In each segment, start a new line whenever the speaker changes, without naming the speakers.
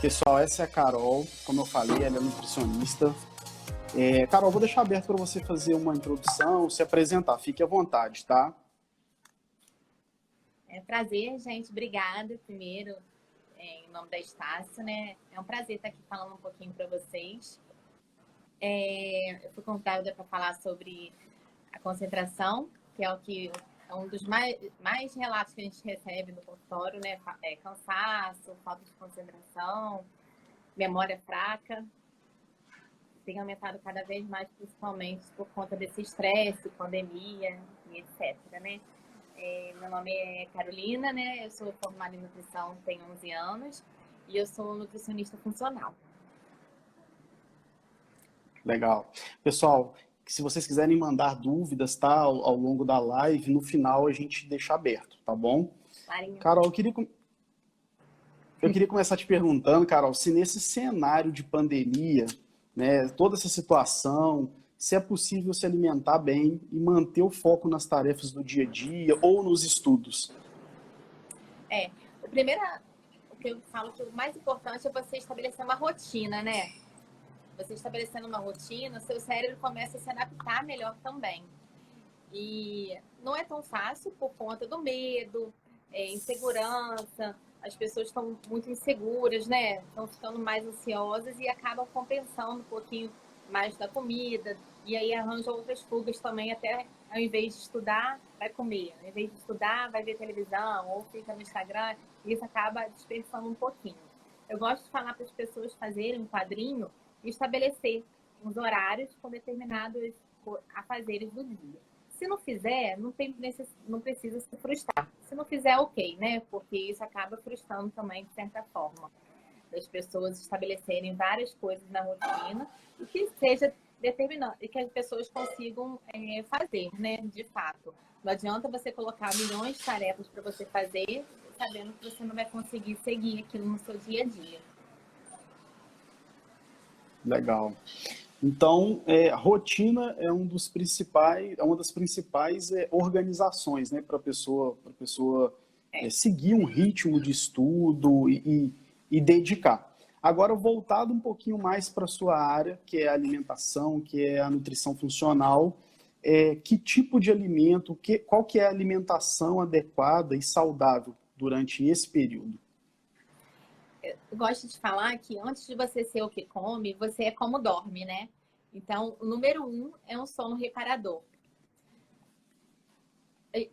Pessoal, essa é a Carol. Como eu falei, ela é nutricionista. Carol, vou deixar aberto para você fazer uma introdução, se apresentar. Fique à vontade, tá?
É um prazer, gente. Obrigada, primeiro, em nome da Estácio, né? É um prazer estar aqui falando um pouquinho para vocês. Eu fui convidada para falar sobre a concentração, que é um dos mais relatos que a gente recebe no consultório, né? Cansaço, falta de concentração, memória fraca. Tem aumentado cada vez mais, principalmente por conta desse estresse, pandemia e etc, né? Meu nome é Carolina, né? Eu sou formada em nutrição, tenho 11 anos e eu sou nutricionista funcional.
Legal. Pessoal, se vocês quiserem mandar dúvidas, tá? Ao longo da live, no final a gente deixa aberto, tá bom?
Clarinha.
Carol, eu queria começar te perguntando, Carol, se nesse cenário de pandemia, né, toda essa situação, se é possível se alimentar bem e manter o foco nas tarefas do dia a dia ou nos estudos.
O que eu falo que o mais importante é você estabelecer uma rotina, né? Você estabelecendo uma rotina, seu cérebro começa a se adaptar melhor também. E não é tão fácil por conta do medo, insegurança, as pessoas estão muito inseguras, né? Estão ficando mais ansiosas e acabam compensando um pouquinho mais da comida. E aí arranjam outras fugas também, até ao invés de estudar, vai comer. Ao invés de estudar, vai ver televisão ou fica no Instagram. E isso acaba dispersando um pouquinho. Eu gosto de falar para as pessoas fazerem um quadrinho e estabelecer uns horários com determinados afazeres do dia. Se não fizer, não precisa se frustrar. Se não fizer, ok, né? Porque isso acaba frustrando também, de certa forma. Das pessoas estabelecerem várias coisas na rotina e que seja determinante, e que as pessoas consigam fazer, né? De fato. Não adianta você colocar milhões de tarefas para você fazer, sabendo que você não vai conseguir seguir aquilo no seu dia a dia.
Legal. Então, rotina é uma das principais organizações, né, para a pessoa seguir um ritmo de estudo e dedicar. Agora, voltado um pouquinho mais para a sua área, que é a alimentação, que é a nutrição funcional, que tipo de alimento, qual que é a alimentação adequada e saudável durante esse período?
Eu gosto de falar que antes de você ser o que come, você é como dorme, né? Então, o número 1 é um sono reparador.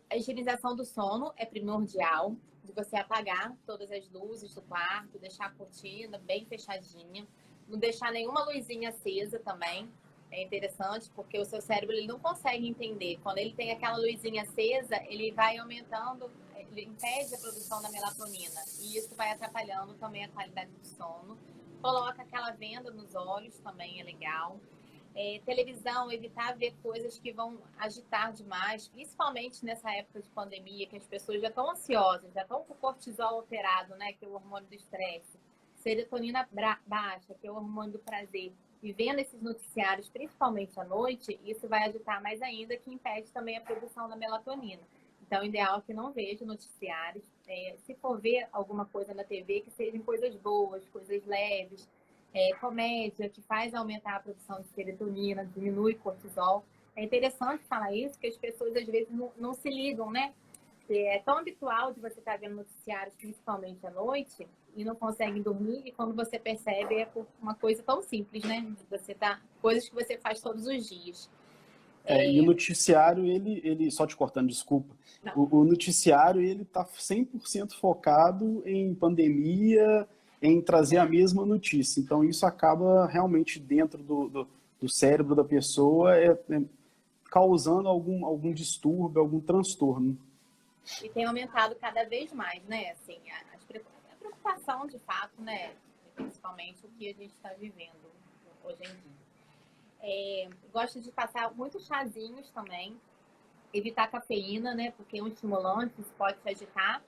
A higienização do sono é primordial, de você apagar todas as luzes do quarto, deixar a cortina bem fechadinha, não deixar nenhuma luzinha acesa também. É interessante porque o seu cérebro ele não consegue entender. Quando ele tem aquela luzinha acesa, ele vai aumentando, ele impede a produção da melatonina e isso vai atrapalhando também a qualidade do sono. Coloca aquela venda nos olhos, também é legal. Televisão, evitar ver coisas que vão agitar demais, principalmente nessa época de pandemia, que as pessoas já estão ansiosas, já estão com o cortisol alterado, né, que é o hormônio do estresse, serotonina baixa, que é o hormônio do prazer, e vendo esses noticiários, principalmente à noite, isso vai agitar mais ainda, que impede também a produção da melatonina. Então, o ideal é que não veja noticiários. Se for ver alguma coisa na TV, que sejam coisas boas, coisas leves, comédia, que faz aumentar a produção de serotonina, diminui cortisol. É interessante falar isso, porque as pessoas às vezes não se ligam, né? É tão habitual de você estar vendo noticiários, principalmente à noite, e não conseguem dormir, e quando você percebe é por uma coisa tão simples, né? Coisas que você faz todos os dias.
E o noticiário, só te cortando, desculpa, o noticiário, ele está 100% focado em pandemia, em trazer a mesma notícia. Então, isso acaba realmente dentro do cérebro da pessoa, causando algum distúrbio, algum transtorno.
E tem aumentado cada vez mais, né? Assim, a preocupação, de fato, né? Principalmente o que a gente está vivendo hoje em dia. Gosto de passar muitos chazinhos também. Evitar cafeína, né? Porque é um estimulante, isso pode te agitar.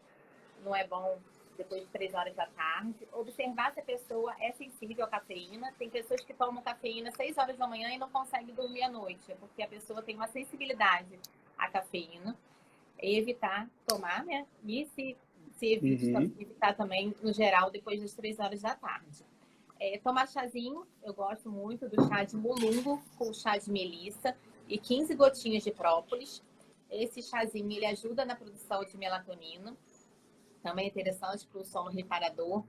Não é bom depois de 3 horas da tarde. Observar se a pessoa é sensível à cafeína. Tem pessoas que tomam cafeína às 6 horas da manhã e não conseguem dormir à noite. É porque a pessoa tem uma sensibilidade à cafeina. E evitar tomar, né? E se se
Uhum.
evitar também, no geral, depois das 3 horas da tarde. Tomar chazinho, eu gosto muito do chá de mulungo com chá de melissa e 15 gotinhas de própolis. Esse chazinho, ele ajuda na produção de melatonina. Também é interessante para o sono reparador.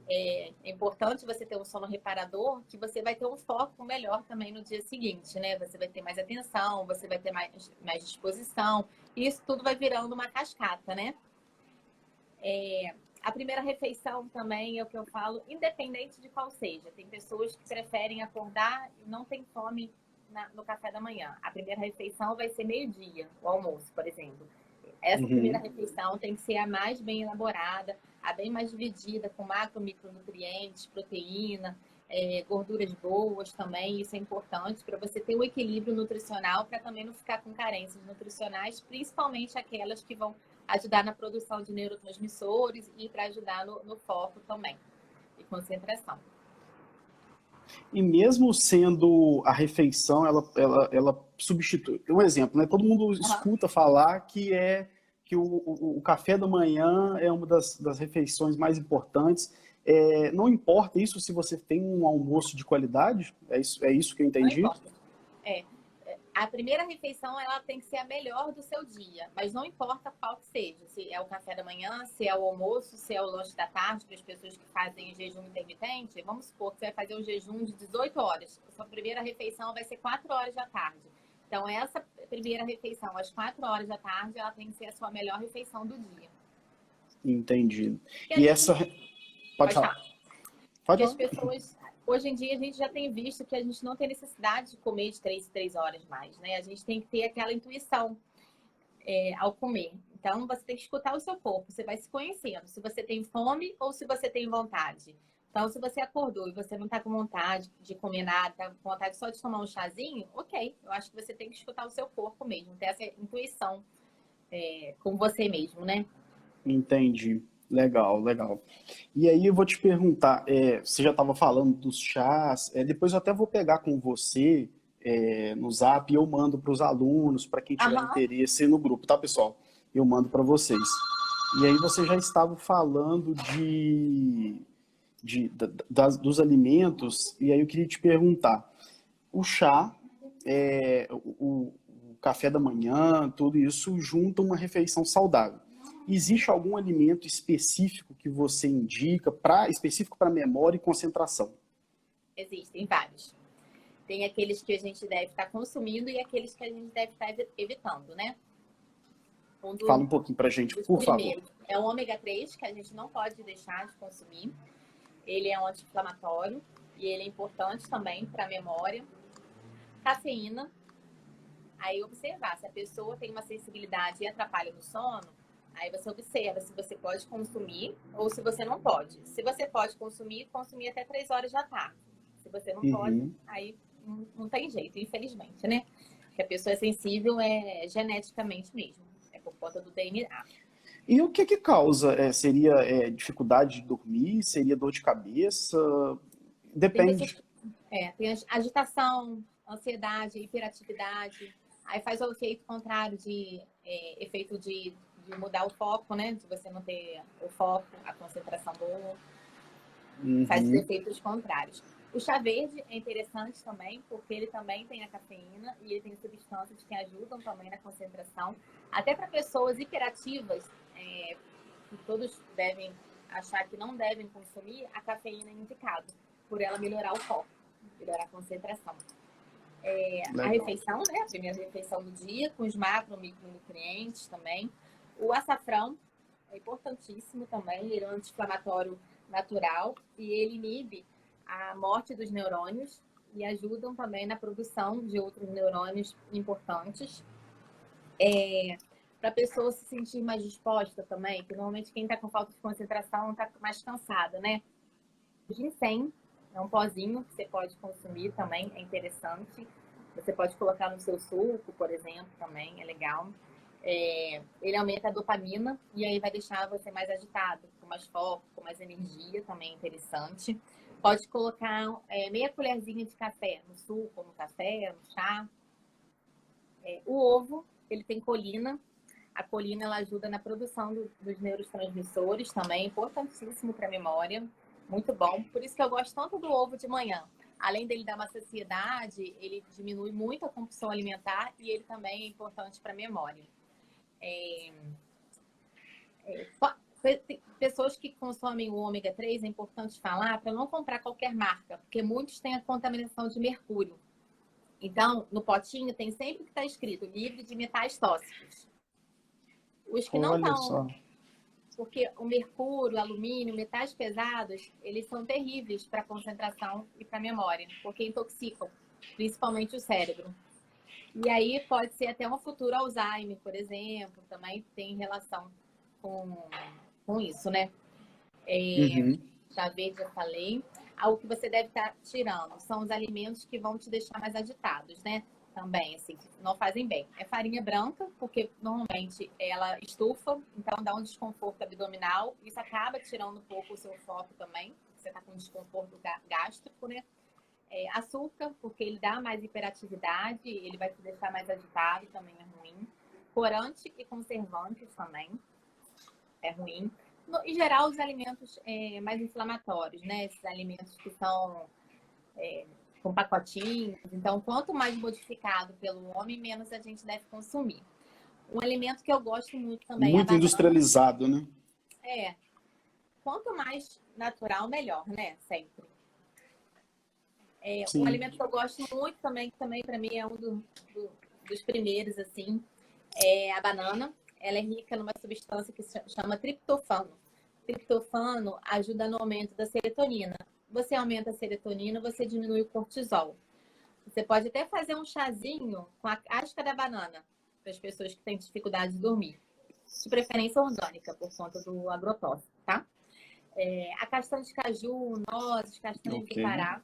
É importante você ter um sono reparador, que você vai ter um foco melhor também no dia seguinte, né? Você vai ter mais atenção, você vai ter mais disposição. E isso tudo vai virando uma cascata, né? A primeira refeição também é o que eu falo, independente de qual seja. Tem pessoas que preferem acordar e não tem fome no café da manhã. A primeira refeição vai ser meio-dia, o almoço, por exemplo. Essa primeira
Uhum.
refeição tem que ser a mais bem elaborada, a bem mais dividida, com macro, micronutrientes, proteína, gorduras boas também. Isso é importante para você ter um equilíbrio nutricional, para também não ficar com carências nutricionais, principalmente aquelas que vão ajudar na produção de neurotransmissores e para ajudar no foco também e concentração.
E mesmo sendo a refeição, ela substitui. Um exemplo, né? Todo mundo
Uhum.
escuta falar que o café da manhã é uma das refeições mais importantes. Não importa isso se você tem um almoço de qualidade, é isso que eu
Não
entendi?
importa. É, a primeira refeição ela tem que ser a melhor do seu dia, mas não importa qual que seja, se é o café da manhã, se é o almoço, se é o lanche da tarde, para as pessoas que fazem jejum intermitente, vamos supor que você vai fazer um jejum de 18 horas, a sua primeira refeição vai ser 4 horas da tarde. Então, essa primeira refeição, às 4 horas da tarde, ela tem que ser a sua melhor refeição do dia.
Entendi.
E a
E
gente
essa. Pode
pode
falar.
falar.
Pode
Que as
falar.
pessoas, hoje em dia, a gente já tem visto que a gente não tem necessidade de comer de 3 horas mais, né? A gente tem que ter aquela intuição ao comer. Então, você tem que escutar o seu corpo, você vai se conhecendo, se você tem fome ou se você tem vontade. Então, se você acordou e você não está com vontade de comer nada, tá com vontade só de tomar um chazinho, ok. Eu acho que você tem que escutar o seu corpo mesmo, ter essa intuição com você mesmo, né?
Entendi. Legal, legal. E aí eu vou te perguntar, você já estava falando dos chás, depois eu até vou pegar com você no Zap e eu mando para os alunos, para quem tiver
Aham.
interesse no grupo, tá, pessoal? Eu mando para vocês. E aí você já estava falando dos alimentos, e aí eu queria te perguntar, o chá, o café da manhã, tudo isso junta uma refeição saudável. Existe algum alimento específico que você indica, específico para memória e concentração?
Existem vários. Tem aqueles que a gente deve estar consumindo e aqueles que a gente deve estar evitando, né? Um
Fala um pouquinho para a gente,
dos
por favor.
primeiros é o ômega 3, que a gente não pode deixar de consumir. Ele é um anti-inflamatório e ele é importante também para a memória. Cafeína. Aí observar se a pessoa tem uma sensibilidade e atrapalha no sono, aí você observa se você pode consumir ou se você não pode. Se você pode consumir, consumir até 3 horas da tarde. Se você não pode,
Uhum.
aí não tem jeito, infelizmente, né? Porque a pessoa é sensível geneticamente mesmo. É por conta do DNA.
E o que que causa? Seria dificuldade de dormir? Seria dor de cabeça?
Tem pessoas
Depende.
que tem agitação, ansiedade, hiperatividade. Aí faz o efeito contrário efeito de mudar o foco, né? De você não ter o foco, a concentração boa. Faz os
Uhum.
efeitos contrários. O chá verde é interessante também, porque ele também tem a cafeína e ele tem substâncias que ajudam também na concentração. Até para pessoas hiperativas, que todos devem achar que não devem consumir, a cafeína é indicada, por ela melhorar o foco, melhorar a concentração. A
Legal.
refeição, né? A primeira refeição do dia, com os macro e micronutrientes também. O açafrão é importantíssimo também, ele é um anti-inflamatório natural e ele inibe a morte dos neurônios e ajudam também na produção de outros neurônios importantes. Para a pessoa se sentir mais disposta também, que normalmente quem está com falta de concentração está mais cansada, né? O ginseng é um pozinho que você pode consumir também, é interessante. Você pode colocar no seu suco, por exemplo, também é legal. Ele aumenta a dopamina e aí vai deixar você mais agitado, com mais foco, com mais energia, também é interessante. Pode colocar meia colherzinha de café no suco, no café, no chá. O ovo, ele tem colina, A colina, ela ajuda na produção dos neurotransmissores também, importantíssimo para a memória. Muito bom. Por isso que eu gosto tanto do ovo de manhã. Além dele dar uma saciedade, ele diminui muito a compulsão alimentar e ele também é importante para a memória. Pessoas que consomem o ômega 3, é importante falar para não comprar qualquer marca, porque muitos têm a contaminação de mercúrio. Então, no potinho tem sempre que está escrito livre de metais tóxicos. Os que não
Olha
estão,
só.
porque o mercúrio, o alumínio, metais pesados, eles são terríveis para a concentração e para a memória, porque intoxicam, principalmente o cérebro. E aí pode ser até um futuro Alzheimer, por exemplo, também tem relação com isso, né? Chá verde, já falei. Algo que você deve estar tirando são os alimentos que vão te deixar mais agitados, né? Também, assim, que não fazem bem. É farinha branca, porque normalmente ela estufa, então dá um desconforto abdominal. Isso acaba tirando um pouco o seu foco também. Você está com desconforto gástrico, né? Açúcar, porque ele dá mais hiperatividade, ele vai te deixar mais agitado, também é ruim. Corante e conservantes também é ruim. Em geral, os alimentos mais inflamatórios, né? Esses alimentos que são com pacotinhos. Então, quanto mais modificado pelo homem, menos a gente deve consumir. Um alimento que eu gosto muito também é a
Muito
banana.
industrializado, né?
Quanto mais natural, melhor, né? Sempre. Um
Sim.
alimento que eu gosto muito também, que também para mim é um dos primeiros, assim, é a banana. Ela é rica numa substância que se chama triptofano. Triptofano ajuda no aumento da serotonina. Você aumenta a serotonina, você diminui o cortisol. Você pode até fazer um chazinho com a casca da banana para as pessoas que têm dificuldade de dormir. De preferência orgânica, por conta do agrotóxico, tá? A castanha de caju, nozes, castanhas do Pará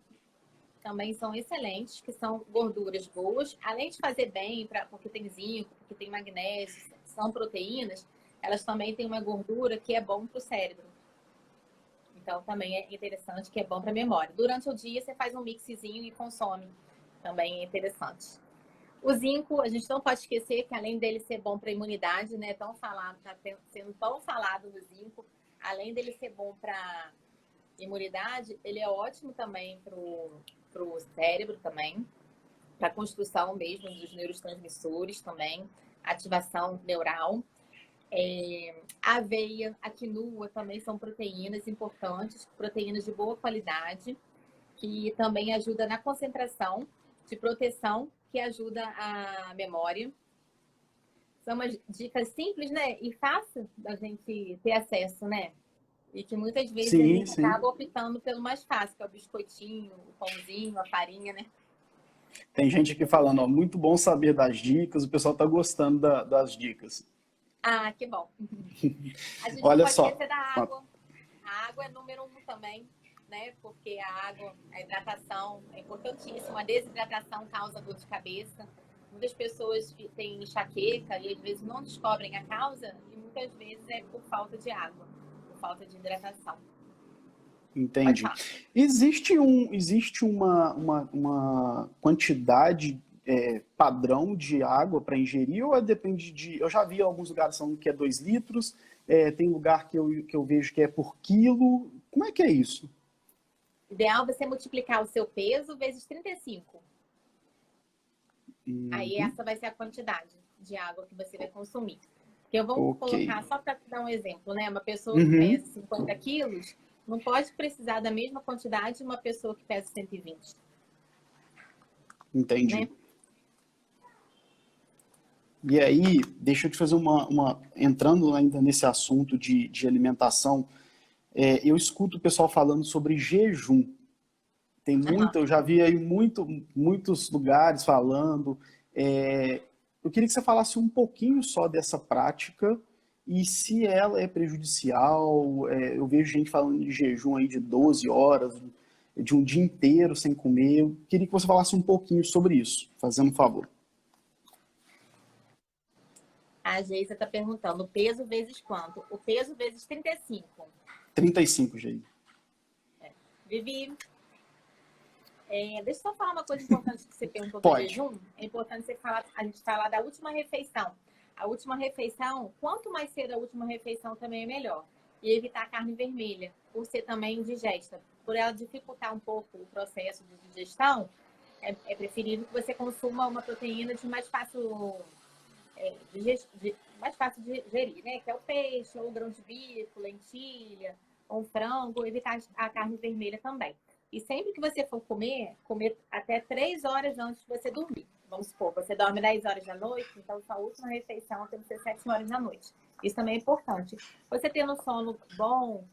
também são excelentes, que são gorduras boas. Além de fazer bem, porque tem zinco, porque tem magnésio, são proteínas, elas também têm uma gordura que é bom para o cérebro. Então, também é interessante, que é bom para a memória. Durante o dia, você faz um mixzinho e consome. Também é interessante. O zinco, a gente não pode esquecer que, além dele ser bom para a imunidade, né? Está sendo tão falado do zinco. Além dele ser bom para imunidade, ele é ótimo também para o cérebro também. Para a construção mesmo dos neurotransmissores também. Ativação neural. A aveia, a quinoa também são proteínas importantes, proteínas de boa qualidade, que também ajuda na concentração, de proteção, que ajuda a memória. São umas dicas simples, né? E fácil da gente ter acesso, né? E que muitas vezes a gente acaba optando pelo mais fácil, que é o biscoitinho, o pãozinho, a farinha, né?
Tem gente aqui falando, ó, muito bom saber das dicas, o pessoal está gostando das dicas.
Ah, que bom. A gente
Olha
não pode
só.
esquecer da água. A água é número 1 também, né? Porque a água, a hidratação é importantíssima. A desidratação causa dor de cabeça. Muitas pessoas têm enxaqueca e às vezes não descobrem a causa e muitas vezes é por falta de água, por falta de hidratação.
Entendi. Existe uma quantidade padrão de água para ingerir ou depende de... Eu já vi alguns lugares falando que é 2 litros, tem lugar que eu vejo que é por quilo. Como é que é isso?
Ideal você multiplicar o seu peso vezes 35. Aí essa vai ser a quantidade de água que você vai consumir. Porque eu vou colocar, só para dar um exemplo, né? Uma pessoa que pesa 50 quilos não pode precisar da mesma quantidade de uma pessoa que pesa 120.
Entendi.
Né?
E aí, deixa eu te fazer entrando ainda nesse assunto de alimentação, eu escuto o pessoal falando sobre jejum. Tem muito, eu já vi aí muitos lugares falando. Eu queria que você falasse um pouquinho só dessa prática e se ela é prejudicial. Eu vejo gente falando de jejum aí de 12 horas, de um dia inteiro sem comer. Eu queria que você falasse um pouquinho sobre isso, fazendo um favor.
A Geisa está perguntando, o peso vezes quanto? O peso vezes 35.
35, Geisa.
Vivi, deixa eu só falar uma coisa importante que você perguntou do jejum. É importante a gente falar da última refeição. A última refeição, quanto mais cedo a última refeição também é melhor. E evitar a carne vermelha, por ser também indigesta. Por ela dificultar um pouco o processo de digestão, é preferível que você consuma uma proteína de mais fácil, mais fácil de digerir, né? Que é o peixe, ou o grão de bico, lentilha, ou frango, evitar a carne vermelha também. E sempre que você for comer, comer até 3 horas antes de você dormir. Vamos supor, você dorme 10 horas da noite, então sua última refeição tem que ser 7 horas da noite. Isso também é importante. Você tendo um sono bom,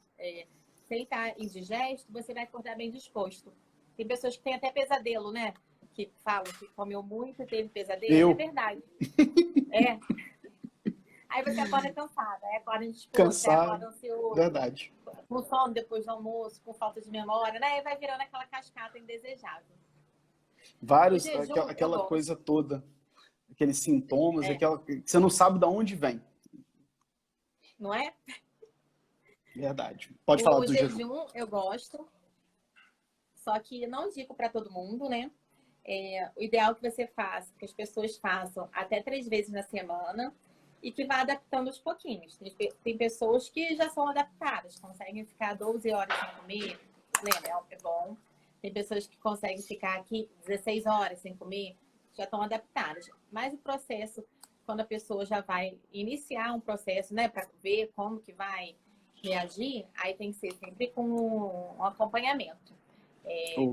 sem estar indigesto, você vai acordar bem disposto. Tem pessoas que têm até pesadelo, né? Que falam que comeu muito e teve pesadelo. É verdade. Aí você acorda cansada, aí acorda indisposto, aí acorda ansioso.
Verdade.
Com sono depois do almoço, com falta de memória, né? E vai virando aquela cascata indesejável.
Vários,
jejum,
aquela coisa toda, aqueles sintomas, que você não sabe de onde vem.
Não é?
Verdade. Pode falar do jejum.
O jejum eu gosto, só que não digo para todo mundo, né? O ideal que você faça, que as pessoas façam até 3 vezes na semana e que vá adaptando aos pouquinhos. Tem pessoas que já são adaptadas, conseguem ficar 12 horas sem comer, né? É bom. Tem pessoas que conseguem ficar aqui 16 horas sem comer, já estão adaptadas. Mas o processo, quando a pessoa já vai iniciar um processo, né, para ver como que vai reagir, aí tem que ser sempre com um acompanhamento.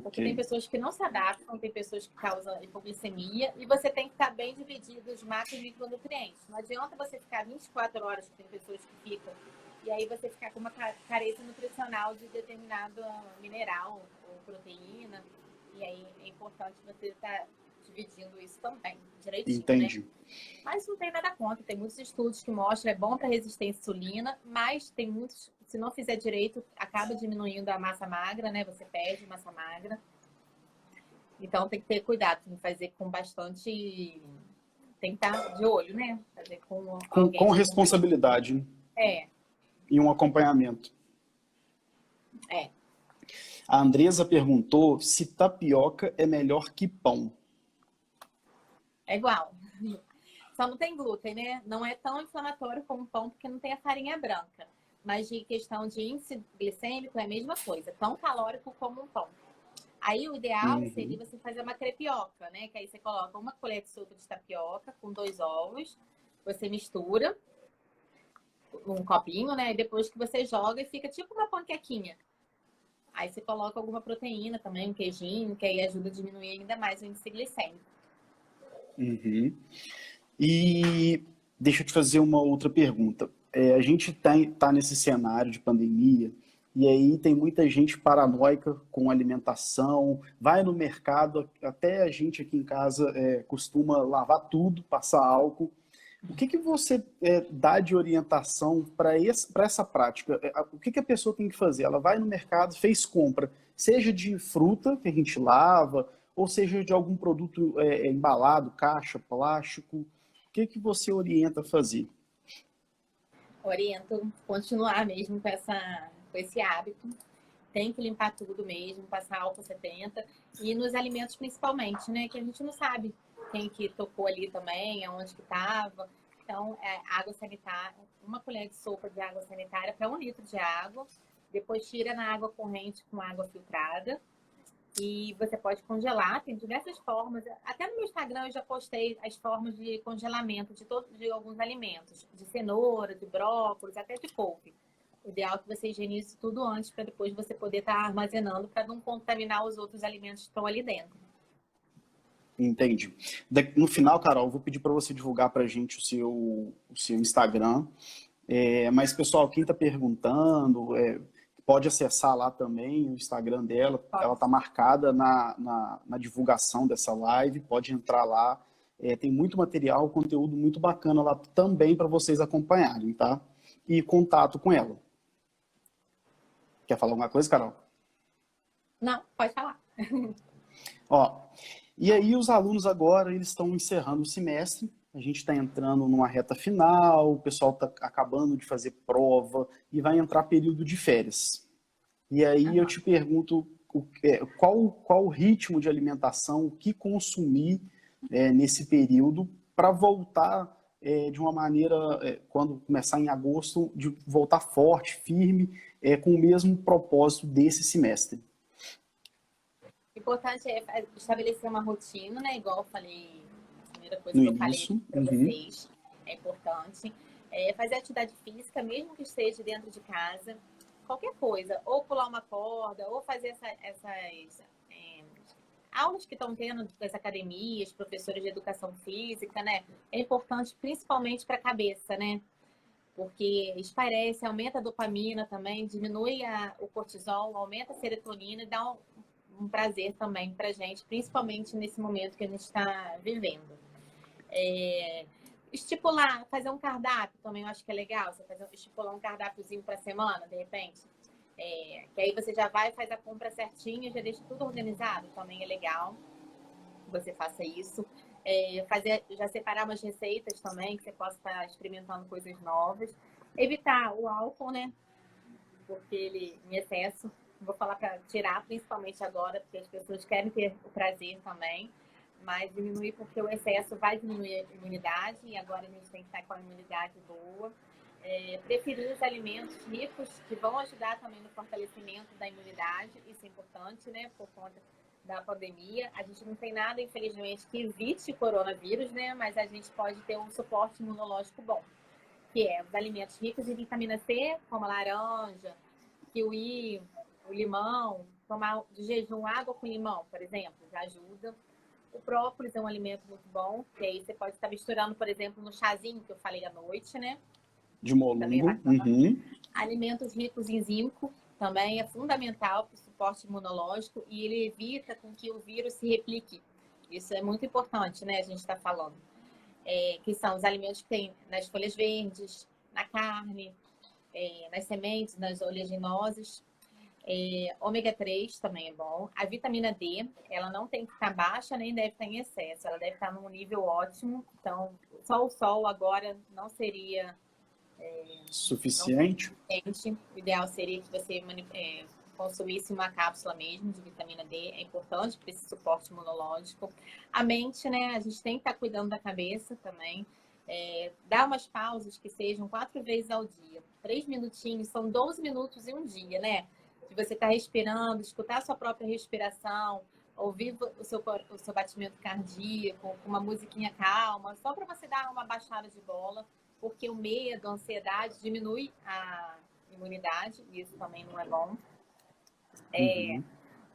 Porque tem pessoas que não se adaptam, tem pessoas que causam hipoglicemia e você tem que estar bem dividido os macro e micronutrientes. Não adianta você ficar 24 horas, que tem pessoas que ficam, e aí você ficar com uma carência nutricional de determinado mineral ou proteína. E aí é importante você estar dividindo isso também, direitinho.
Entendi.
Né? Mas não tem nada contra, tem muitos estudos que mostram, é bom para resistência à insulina, mas tem muitos, se não fizer direito, acaba diminuindo a massa magra, né? Você perde massa magra. Então tem que ter cuidado, tem que fazer com bastante... Tem que estar de olho, né? Fazer
com responsabilidade. E um acompanhamento. A Andresa perguntou se tapioca é melhor que pão.
É igual. Só não tem glúten, né? Não é tão inflamatório como pão, porque não tem a farinha branca. Mas de questão de índice glicêmico é a mesma coisa. Tão calórico como um pão. Aí o ideal seria você fazer uma crepioca, né? Que aí você coloca uma colher de sopa de tapioca com 2 ovos. Você mistura um copinho, né? E depois que você joga, fica tipo uma panquequinha. Aí você coloca alguma proteína também, um queijinho, que aí ajuda a diminuir ainda mais o índice glicêmico.
E deixa eu te fazer uma outra pergunta. A gente tá nesse cenário de pandemia e aí tem muita gente paranoica com alimentação, vai no mercado, até a gente aqui em casa costuma lavar tudo, passar álcool. O que você dá de orientação para essa prática? O que a pessoa tem que fazer? Ela vai no mercado, fez compra, seja de fruta, que a gente lava, ou seja de algum produto embalado, caixa, plástico. O que você orienta a fazer?
Oriento continuar mesmo com esse hábito. Tem que limpar tudo mesmo, passar álcool 70. E nos alimentos principalmente, né? Que a gente não sabe quem que tocou ali também, aonde que estava. Então, água sanitária, 1 colher de sopa de água sanitária para 1 litro de água. Depois tira na água corrente com água filtrada. E você pode congelar, tem diversas formas. Até no meu Instagram eu já postei as formas de congelamento de alguns alimentos. De cenoura, de brócolis, até de couve. O ideal é que você higienize tudo antes para depois você poder estar armazenando para não contaminar os outros alimentos que estão ali dentro.
Entendi. No final, Carol, eu vou pedir para você divulgar para a gente o seu Instagram. Mas, pessoal, quem está perguntando, pode acessar lá também o Instagram dela. Pode. Ela está marcada na divulgação dessa live. Pode entrar lá. Tem muito material, conteúdo muito bacana lá também para vocês acompanharem, tá? E contato com ela. Quer falar alguma coisa, Carol?
Não, pode falar.
E aí os alunos agora, eles estão encerrando o semestre, a gente está entrando numa reta final, o pessoal está acabando de fazer prova e vai entrar período de férias. E aí eu te pergunto qual o ritmo de alimentação, o que consumir nesse período para voltar de uma maneira, quando começar em agosto, de voltar forte, firme, com o mesmo propósito desse semestre.
O importante é estabelecer uma rotina, né? Igual eu falei, a primeira coisa
No
que eu falei
início.
para vocês, é importante. Fazer atividade física, mesmo que esteja dentro de casa, qualquer coisa, ou pular uma corda, ou fazer essas aulas que estão tendo das academias, professores de educação física, né? É importante principalmente para a cabeça, né? Porque esparece, aumenta a dopamina também, diminui o cortisol, aumenta a serotonina e dá um prazer também para a gente, principalmente nesse momento que a gente está vivendo. Estipular, fazer um cardápio também eu acho que é legal. Você estipular um cardápiozinho para a semana, de repente. Que aí você já vai, faz a compra certinha, já deixa tudo organizado, também é legal que você faça isso. Já separar umas receitas também, que você possa estar experimentando coisas novas. Evitar o álcool, né? Porque ele, em excesso, vou falar para tirar, principalmente agora, porque as pessoas querem ter o prazer também, mas diminuir porque o excesso vai diminuir a imunidade e agora a gente tem que estar com a imunidade boa. Preferir os alimentos ricos que vão ajudar também no fortalecimento da imunidade, isso é importante, né, por conta da pandemia. A gente não tem nada, infelizmente, que evite o coronavírus, né, mas a gente pode ter um suporte imunológico bom, que é os alimentos ricos em vitamina C, como a laranja, kiwi, o limão, tomar de jejum água com limão, por exemplo, já ajuda. O própolis é um alimento muito bom, que aí você pode estar misturando, por exemplo, no chazinho que eu falei à noite, né?
De molungo.
Alimentos ricos em zinco também é fundamental para o suporte imunológico e ele evita com que o vírus se replique. Isso é muito importante, né? A gente está falando. Que são os alimentos que tem nas folhas verdes, na carne, nas sementes, nas oleaginosas. Ômega 3 também é bom. A vitamina D, ela não tem que estar baixa nem deve estar em excesso. Ela deve estar num nível ótimo. Então, só o sol agora não seria
suficiente.
O ideal seria que você consumisse uma cápsula mesmo de vitamina D. É importante para esse suporte imunológico. A mente, né? A gente tem que estar cuidando da cabeça também. Dar umas pausas que sejam 4 vezes ao dia. 3 minutinhos, são 12 minutos em um dia, né? De você estar respirando, escutar a sua própria respiração, ouvir o seu batimento cardíaco, com uma musiquinha calma, só para você dar uma baixada de bola, porque o medo, a ansiedade diminui a imunidade, e isso também não é bom.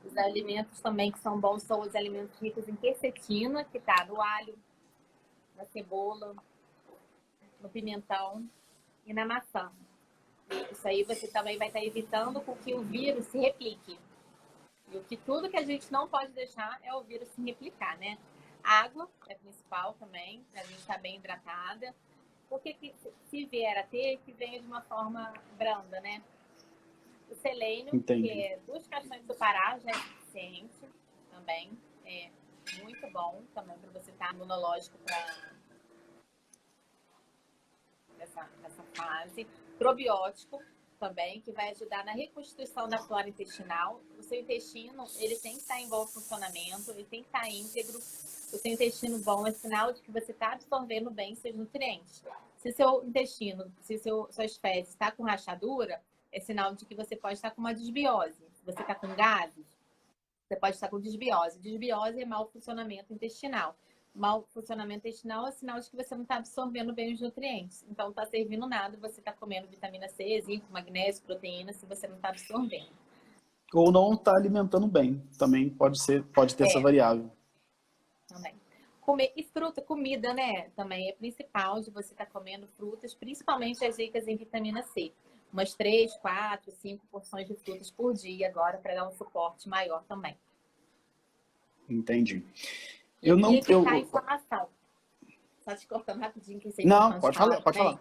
Os alimentos também que são bons são os alimentos ricos em quercetina, que está no alho, na cebola, no pimentão e na maçã. Isso aí você também vai estar evitando com que o vírus se replique. E tudo que a gente não pode deixar é o vírus se replicar, né? Água é principal também, para a gente estar bem hidratada. Porque se vier a ter, que venha de uma forma branda, né? O selênio,
Entendi.
que é 2 caixões do Pará, já é suficiente também. É muito bom também para você estar imunológico nessa fase. Probiótico também, que vai ajudar na reconstituição da flora intestinal. O seu intestino, ele tem que estar em bom funcionamento, ele tem que estar íntegro. O seu intestino bom é sinal de que você está absorvendo bem seus nutrientes. Se seu intestino, suas fezes está com rachadura, é sinal de que você pode estar com uma desbiose. Se você está com gases, você pode estar com desbiose. Desbiose é mau funcionamento intestinal. Mau funcionamento intestinal é sinal de que você não está absorvendo bem os nutrientes. Então, não está servindo nada você está comendo vitamina C, zinco, magnésio, proteína, se você não está absorvendo.
Ou não está alimentando bem. Também pode ter essa variável.
Também. E fruta, comida, né? Também é principal de você estar comendo frutas, principalmente as ricas em vitamina C. Umas 3, 4, 5 porções de frutas por dia agora, para dar um suporte maior também.
Entendi.
E evitar a inflamação. Só te cortando rapidinho, que isso
Não, pode falar.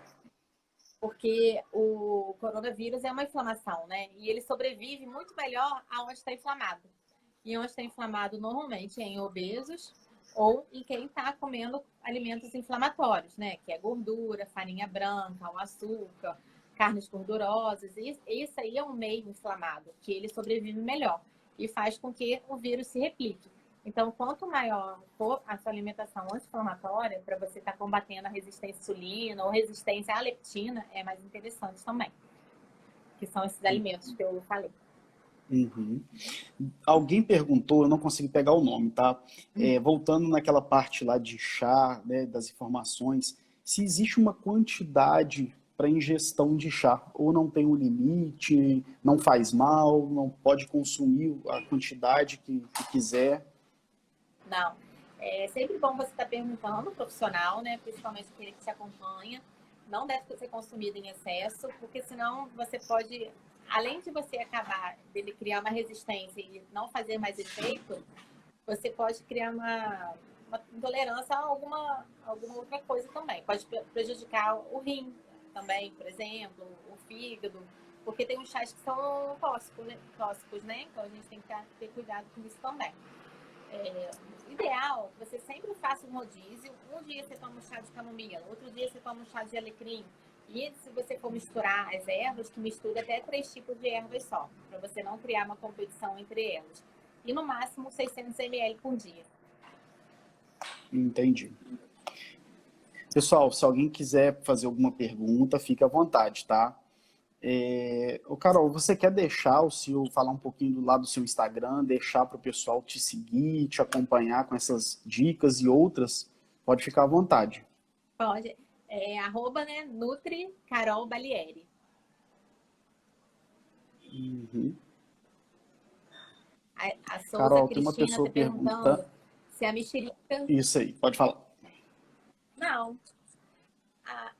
Porque o coronavírus é uma inflamação, né? E ele sobrevive muito melhor aonde está inflamado. E onde está inflamado normalmente é em obesos ou em quem está comendo alimentos inflamatórios, né? Que é gordura, farinha branca, o açúcar, carnes gordurosas. E isso aí é um meio inflamado, que ele sobrevive melhor e faz com que o vírus se replique. Então, quanto maior for a sua alimentação anti-inflamatória, para você estar combatendo a resistência à insulina ou resistência à leptina, é mais interessante também. Que são esses alimentos que eu falei.
Uhum. Alguém perguntou, eu não consegui pegar o nome, tá? Voltando naquela parte lá de chá, né, das informações, se existe uma quantidade para ingestão de chá, ou não tem um limite, não faz mal, não pode consumir a quantidade que quiser.
Não. É sempre bom você estar perguntando ao profissional, né? Principalmente aquele que te acompanha. Não deve ser consumido em excesso, porque senão você pode, além de você acabar dele criar uma resistência e não fazer mais efeito, você pode criar uma intolerância a alguma outra coisa também. Pode prejudicar o rim também, por exemplo, o fígado, porque tem uns chás que são tóxicos, né? Então a gente tem que ter cuidado com isso também. Ideal, você sempre faça um rodízio. Um dia você toma um chá de camomila, outro dia você toma um chá de alecrim. E se você for misturar as ervas, que mistura até 3 tipos de ervas só, para você não criar uma competição entre elas. E no máximo 600 ml por dia.
Entendi. Pessoal, se alguém quiser fazer alguma pergunta, fique à vontade, tá? Ô Carol, você quer falar um pouquinho do lado do seu Instagram, deixar para o pessoal te seguir, te acompanhar com essas dicas e outras? Pode ficar à vontade.
Pode. Arroba, né, Nutri Carol Balieri.
Uhum.
A Souza
Carol, tem uma
Cristina
pessoa
está perguntando
perguntando.
se a mexerica...
Isso aí, pode falar.
Não.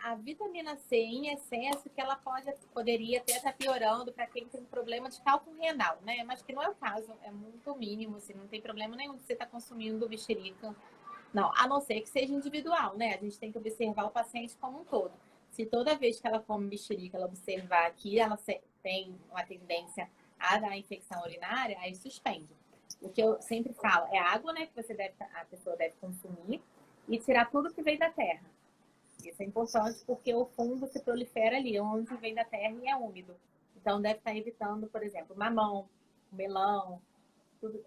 A vitamina C em excesso, que ela poderia até estar piorando para quem tem problema de cálculo renal, né? Mas que não é o caso, é muito mínimo, assim, não tem problema nenhum de você estar consumindo mexerica. Não, a não ser que seja individual, né? A gente tem que observar o paciente como um todo. Se toda vez que ela come mexerica, ela observar que ela tem uma tendência a dar infecção urinária, aí suspende. O que eu sempre falo é água, né? Que a pessoa deve consumir e tirar tudo que vem da terra. Isso é importante porque o fungo se prolifera ali, onde vem da terra e é úmido. Então, deve estar evitando, por exemplo, mamão, melão,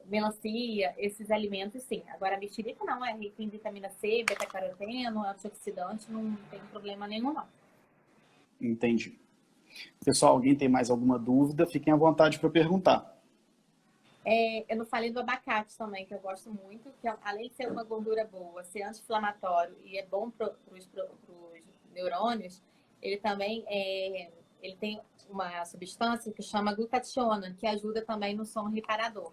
melancia, esses alimentos, sim. Agora, a mexerica não, é rica em vitamina C, beta-caroteno, antioxidante, não tem problema nenhum, não.
Entendi. Pessoal, alguém tem mais alguma dúvida? Fiquem à vontade para perguntar.
Eu não falei do abacate também, que eu gosto muito, que além de ser uma gordura boa, ser anti-inflamatório e é bom para os neurônios, ele também ele tem uma substância que chama glutationa, que ajuda também no sono reparador.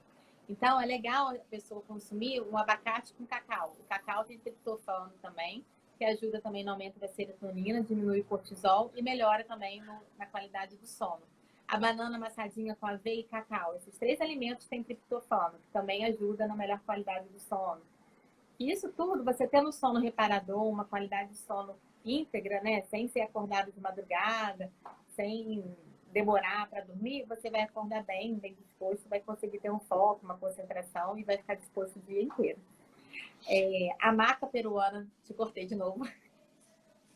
Então, é legal a pessoa consumir um abacate com cacau. O cacau tem triptofano também, que ajuda também no aumento da serotonina, diminui o cortisol e melhora também na qualidade do sono. A banana amassadinha com aveia e cacau. Esses 3 alimentos têm triptofano, que também ajuda na melhor qualidade do sono. E isso tudo, você tendo sono reparador, uma qualidade de sono íntegra, né? Sem ser acordado de madrugada, sem demorar para dormir, você vai acordar bem disposto, vai conseguir ter um foco, uma concentração e vai ficar disposto o dia inteiro. A maca peruana, te cortei de novo.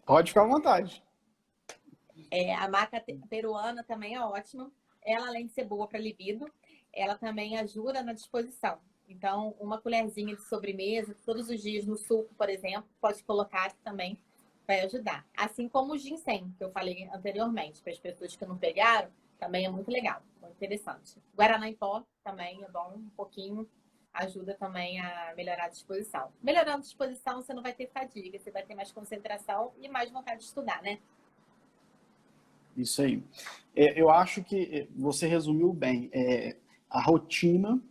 Pode ficar à vontade.
A maca peruana também é ótima. Ela, além de ser boa para libido, ela também ajuda na disposição. Então, uma colherzinha de sobremesa, todos os dias no suco, por exemplo, pode colocar também, vai ajudar. Assim como o ginseng, que eu falei anteriormente, para as pessoas que não pegaram, também é muito legal, muito interessante. Guaraná em pó também é bom, um pouquinho, ajuda também a melhorar a disposição. Melhorando a disposição, você não vai ter fadiga, você vai ter mais concentração e mais vontade de estudar, né?
Isso aí. Eu acho que você resumiu bem. A rotina,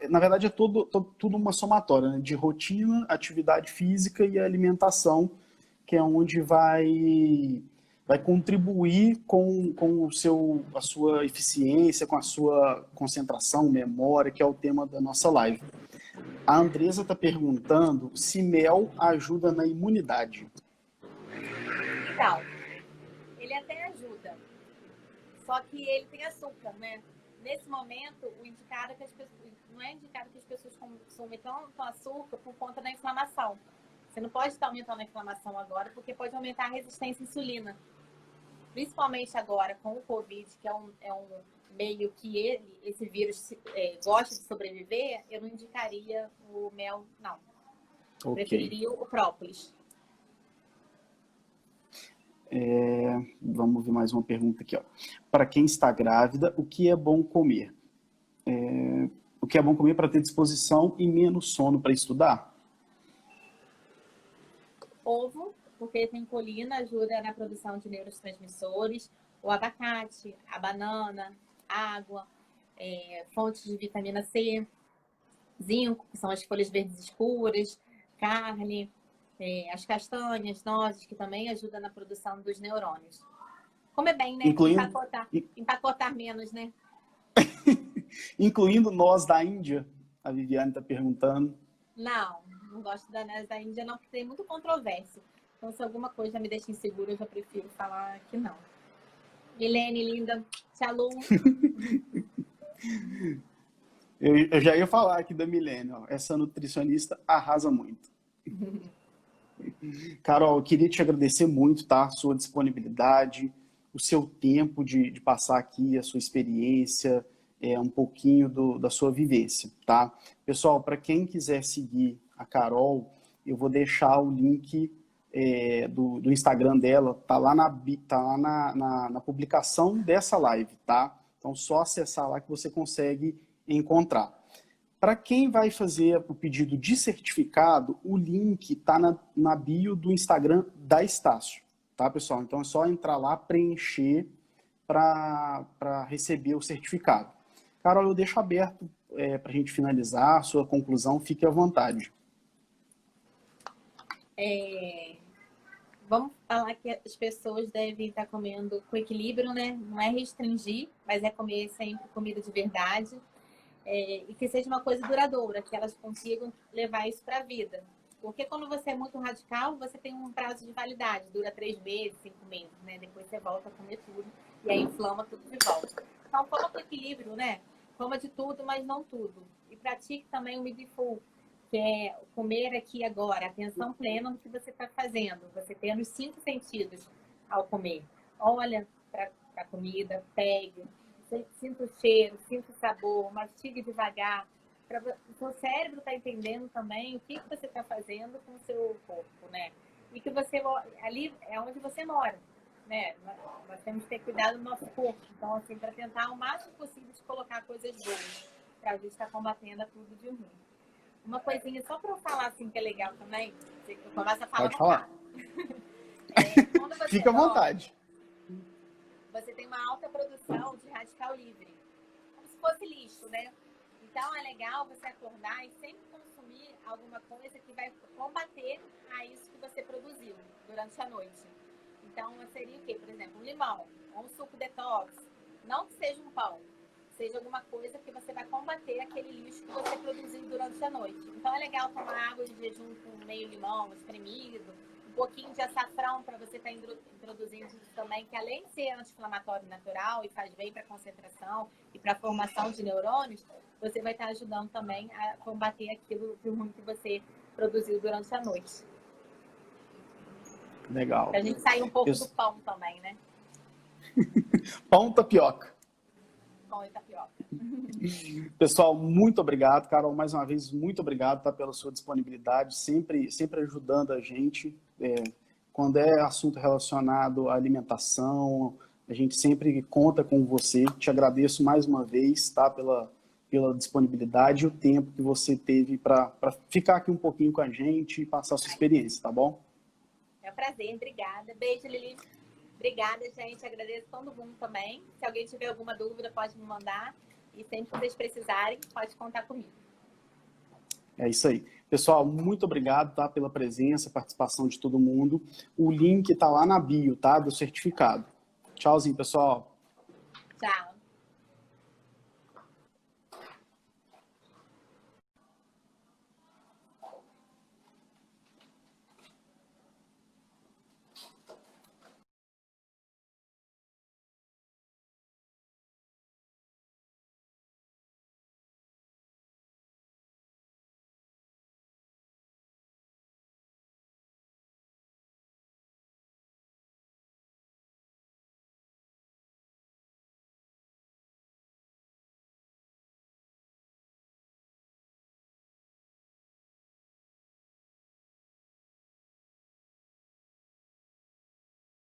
na verdade, é tudo uma somatória, né? De rotina, atividade física e alimentação, que é onde vai contribuir com a sua eficiência, com a sua concentração, memória, que é o tema da nossa live. A Andresa está perguntando se mel ajuda na imunidade.
Então, ele até ajuda, só que ele tem açúcar, né? Nesse momento, o indicado é que as pessoas, não é indicado que as pessoas consumem tanto açúcar por conta da inflamação. Você não pode estar aumentando a inflamação agora, porque pode aumentar a resistência à insulina. Principalmente agora com o Covid, que é um meio que esse vírus gosta de sobreviver, eu não indicaria o mel, não.
Ok.
Preferiria o própolis.
Vamos ver mais uma pergunta aqui, ó. Para quem está grávida, o que é bom comer? O que é bom comer para ter disposição e menos sono para estudar?
Ovo, porque tem colina, ajuda na produção de neurotransmissores. O abacate, a banana, água, fontes de vitamina C, zinco, que são as folhas verdes escuras, carne, as castanhas, nozes, que também ajudam na produção dos neurônios. Comer bem, né? Empacotar menos, né?
Incluindo noz da Índia, a Viviane está perguntando.
Não gosto da noz da Índia, não, porque tem muito controvérsia. Então, se alguma coisa me deixa insegura, eu já prefiro falar que não. Milene, linda, tchau.
Eu já ia falar aqui da Milene, ó. Essa nutricionista arrasa muito. Carol, eu queria te agradecer muito, tá? A sua disponibilidade, o seu tempo de passar aqui, a sua experiência, um pouquinho da sua vivência, tá? Pessoal, para quem quiser seguir a Carol, eu vou deixar o link do Instagram dela, tá lá na publicação dessa live, tá? Então, só acessar lá que você consegue encontrar. Para quem vai fazer o pedido de certificado, o link está na bio do Instagram da Estácio, tá, pessoal? Então é só entrar lá, preencher para receber o certificado. Carol, eu deixo aberto para a gente finalizar, a sua conclusão, fique à vontade.
Vamos falar que as pessoas devem estar comendo com equilíbrio, né? Não é restringir, mas é comer sempre comida de verdade. E que seja uma coisa duradoura, que elas consigam levar isso para a vida. Porque quando você é muito radical, você tem um prazo de validade, dura 3 meses, 5 meses, né? Depois você volta a comer tudo e aí inflama tudo de volta. Então, coma com equilíbrio, né? Coma de tudo, mas não tudo. E pratique também o mindful, que é comer aqui e agora, atenção plena no que você está fazendo. Você tendo os 5 sentidos ao comer. Olha para a comida, pegue. Sinta o cheiro, sinta o sabor, mastigue devagar. O seu cérebro está entendendo também o que você está fazendo com o seu corpo, né? E que você, ali é onde você mora, né? Nós temos que ter cuidado do nosso corpo. Então, assim, para tentar o máximo possível de colocar coisas boas, para a gente estar combatendo tudo de ruim. Uma coisinha só para eu falar, assim, que é legal também, eu começo a falar.
Pode falar. Fica à vontade.
Você tem uma alta produção de radical livre, como se fosse lixo, né? Então é legal você acordar e sempre consumir alguma coisa que vai combater a isso que você produziu durante a noite. Então seria o quê? Por exemplo, um limão, ou um suco detox. Não que seja um pão, seja alguma coisa que você vai combater aquele lixo que você produziu durante a noite. Então é legal tomar água de jejum com meio limão espremido, um pouquinho de açafrão para você estar introduzindo isso também, que além de ser anti-inflamatório natural e faz bem para a concentração e para a formação de neurônios, você vai estar ajudando também a combater aquilo de ruim que você produziu durante a noite.
Legal.
Para a gente sair um pouco do pão também, né?
Pão, tapioca.
Pão e tapioca.
Pessoal, muito obrigado. Carol, mais uma vez, muito obrigado, tá, pela sua disponibilidade, sempre ajudando a gente. Quando é assunto relacionado à alimentação, a gente sempre conta com você. Te agradeço mais uma vez, tá, pela disponibilidade e o tempo que você teve para ficar aqui um pouquinho com a gente e passar a sua experiência, tá bom?
É um prazer, obrigada. Beijo, Lili. Obrigada, gente. Agradeço todo mundo também. Se alguém tiver alguma dúvida, pode me mandar. E sempre que vocês precisarem, pode contar comigo.
É isso aí. Pessoal, muito obrigado, tá, pela presença, participação de todo mundo. O link tá lá na bio, tá, do certificado. Tchauzinho, pessoal.
Tchau.